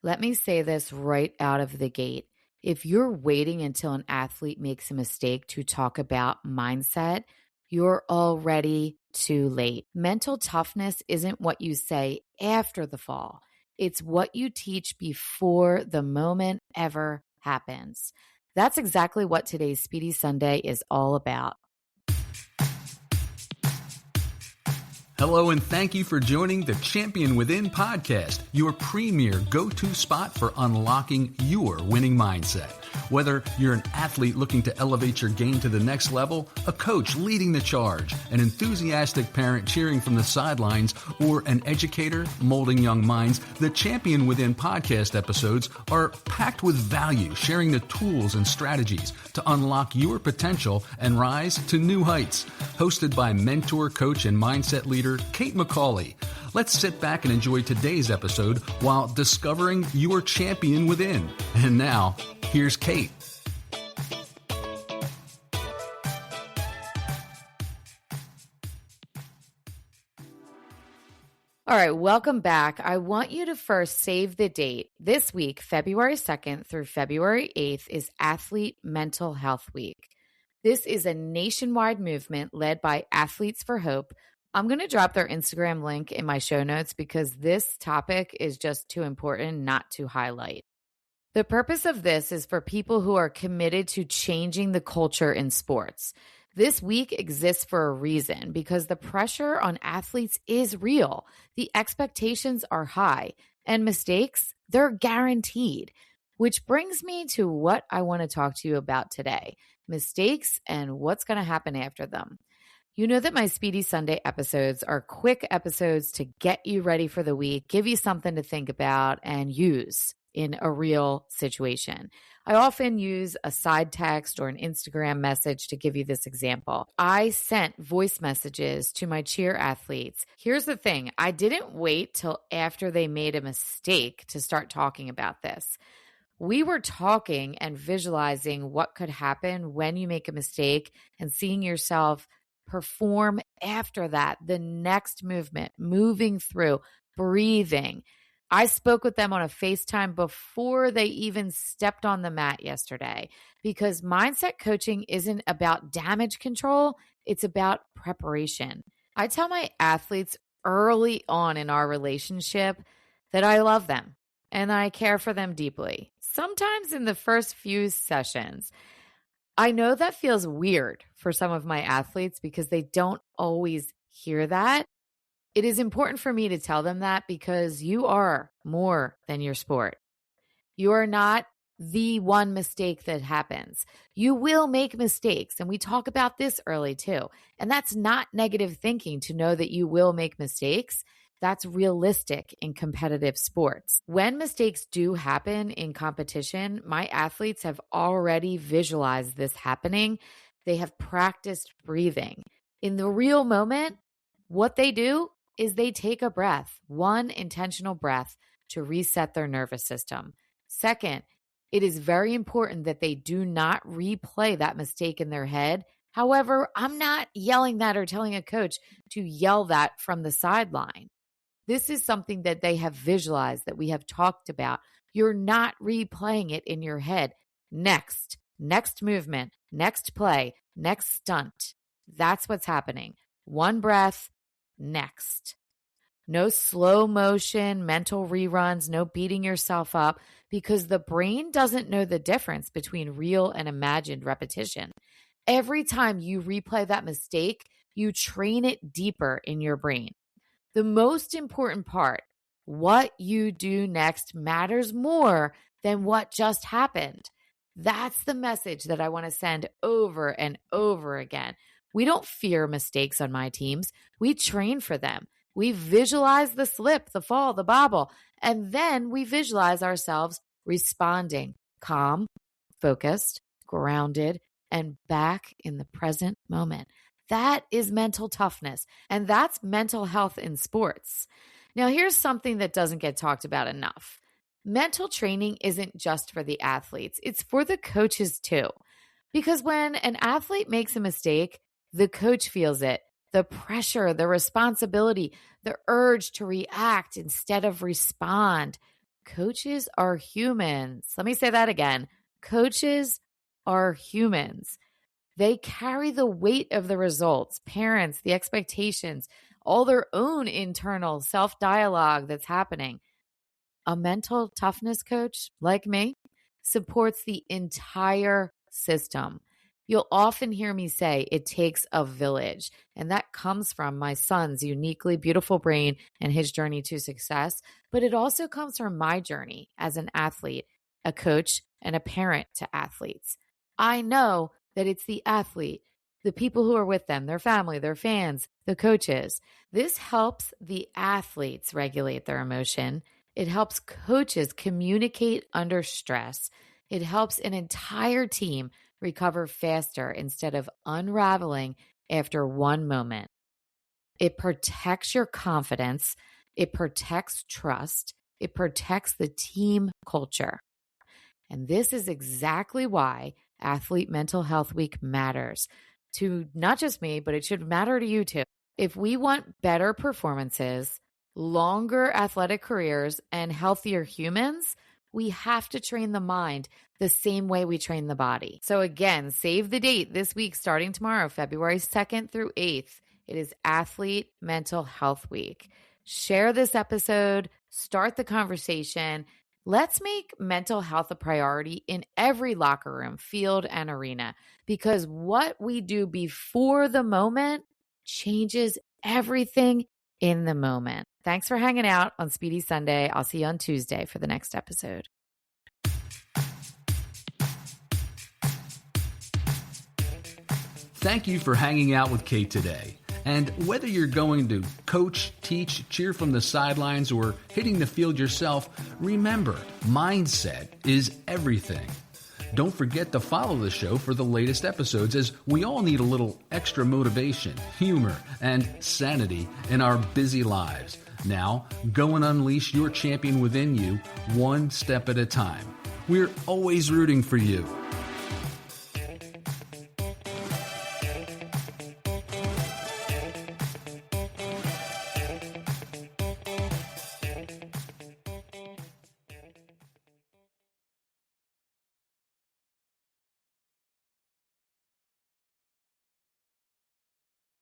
Let me say this right out of the gate. If you're waiting until an athlete makes a mistake to talk about mindset, you're already too late. Mental toughness isn't what you say after the fall. It's what you teach before the moment ever happens. That's exactly what today's Speedy Sunday is all about. Hello, and thank you for joining the Champion Within podcast, your premier go-to spot for unlocking your winning mindset. Whether you're an athlete looking to elevate your game to the next level, a coach leading the charge, an enthusiastic parent cheering from the sidelines, or an educator molding young minds, the Champion Within podcast episodes are packed with value, sharing the tools and strategies to unlock your potential and rise to new heights. Hosted by mentor, coach, and mindset leader Kate McCauley. Let's sit back and enjoy today's episode while discovering your champion within. And now, here's Kate. All right, welcome back. I want you to first save the date. This week, February 2nd through February 8th, is Athlete Mental Health Week. This is a nationwide movement led by Athletes for Hope. I'm going to drop their Instagram link in my show notes because this topic is just too important not to highlight. The purpose of this is for people who are committed to changing the culture in sports. This week exists for a reason because the pressure on athletes is real. The expectations are high, and mistakes, they're guaranteed. Which brings me to what I want to talk to you about today, mistakes and what's going to happen after them. You know that my Speedy Sunday episodes are quick episodes to get you ready for the week, give you something to think about, and use in a real situation. I often use a side text or an Instagram message to give you this example. I sent voice messages to my cheer athletes. Here's the thing. I didn't wait till after they made a mistake to start talking about this. We were talking and visualizing what could happen when you make a mistake and seeing yourself perform after that, the next movement, moving through, breathing. I spoke with them on a FaceTime before they even stepped on the mat yesterday because mindset coaching isn't about damage control. It's about preparation. I tell my athletes early on in our relationship that I love them and I care for them deeply. Sometimes in the first few sessions, I know that feels weird for some of my athletes because they don't always hear that. It is important for me to tell them that because you are more than your sport. You are not the one mistake that happens. You will make mistakes, and we talk about this early too. And that's not negative thinking to know that you will make mistakes. That's realistic in competitive sports. When mistakes do happen in competition, my athletes have already visualized this happening. They have practiced breathing. In the real moment, what they do is they take a breath, one intentional breath to reset their nervous system. Second, it is very important that they do not replay that mistake in their head. However, I'm not yelling that or telling a coach to yell that from the sideline. This is something that they have visualized, that we have talked about. You're not replaying it in your head. Next movement, next play, next stunt. That's what's happening. One breath, next. No slow motion, mental reruns, no beating yourself up because the brain doesn't know the difference between real and imagined repetition. Every time you replay that mistake, you train it deeper in your brain. The most important part, what you do next matters more than what just happened. That's the message that I want to send over and over again. We don't fear mistakes on my teams. We train for them. We visualize the slip, the fall, the bobble, and then we visualize ourselves responding calm, focused, grounded, and back in the present moment. That is mental toughness, and that's mental health in sports. Now, here's something that doesn't get talked about enough. Mental training isn't just for the athletes. It's for the coaches too. Because when an athlete makes a mistake, the coach feels it. The pressure, the responsibility, the urge to react instead of respond. coaches are humans. Let me say that again. Coaches are humans. They carry the weight of the results, parents, the expectations, all their own internal self-dialogue that's happening. A mental toughness coach like me supports the entire system. You'll often hear me say it takes a village, and that comes from my son's uniquely beautiful brain and his journey to success, but it also comes from my journey as an athlete, a coach, and a parent to athletes. I know that it's the athlete, the people who are with them, their family, their fans, the coaches. This helps the athletes regulate their emotion. It helps coaches communicate under stress. It helps an entire team recover faster instead of unraveling after one moment. It protects your confidence. It protects trust. It protects the team culture. And this is exactly why Athlete Mental Health Week matters to not just me, but it should matter to you too. If we want better performances, longer athletic careers, and healthier humans, we have to train the mind the same way we train the body. So again, save the date this week starting tomorrow, February 2nd through 8th. It is Athlete Mental Health Week. Share this episode, start the conversation. Let's make mental health a priority in every locker room, field, and arena, because what we do before the moment changes everything in the moment. Thanks for hanging out on Speedy Sunday. I'll see you on Tuesday for the next episode. Thank you for hanging out with Kate today. And whether you're going to coach, teach, cheer from the sidelines, or hitting the field yourself, remember, mindset is everything. Don't forget to follow the show for the latest episodes, as we all need a little extra motivation, humor, and sanity in our busy lives. Now, go and unleash your champion within you, one step at a time. We're always rooting for you.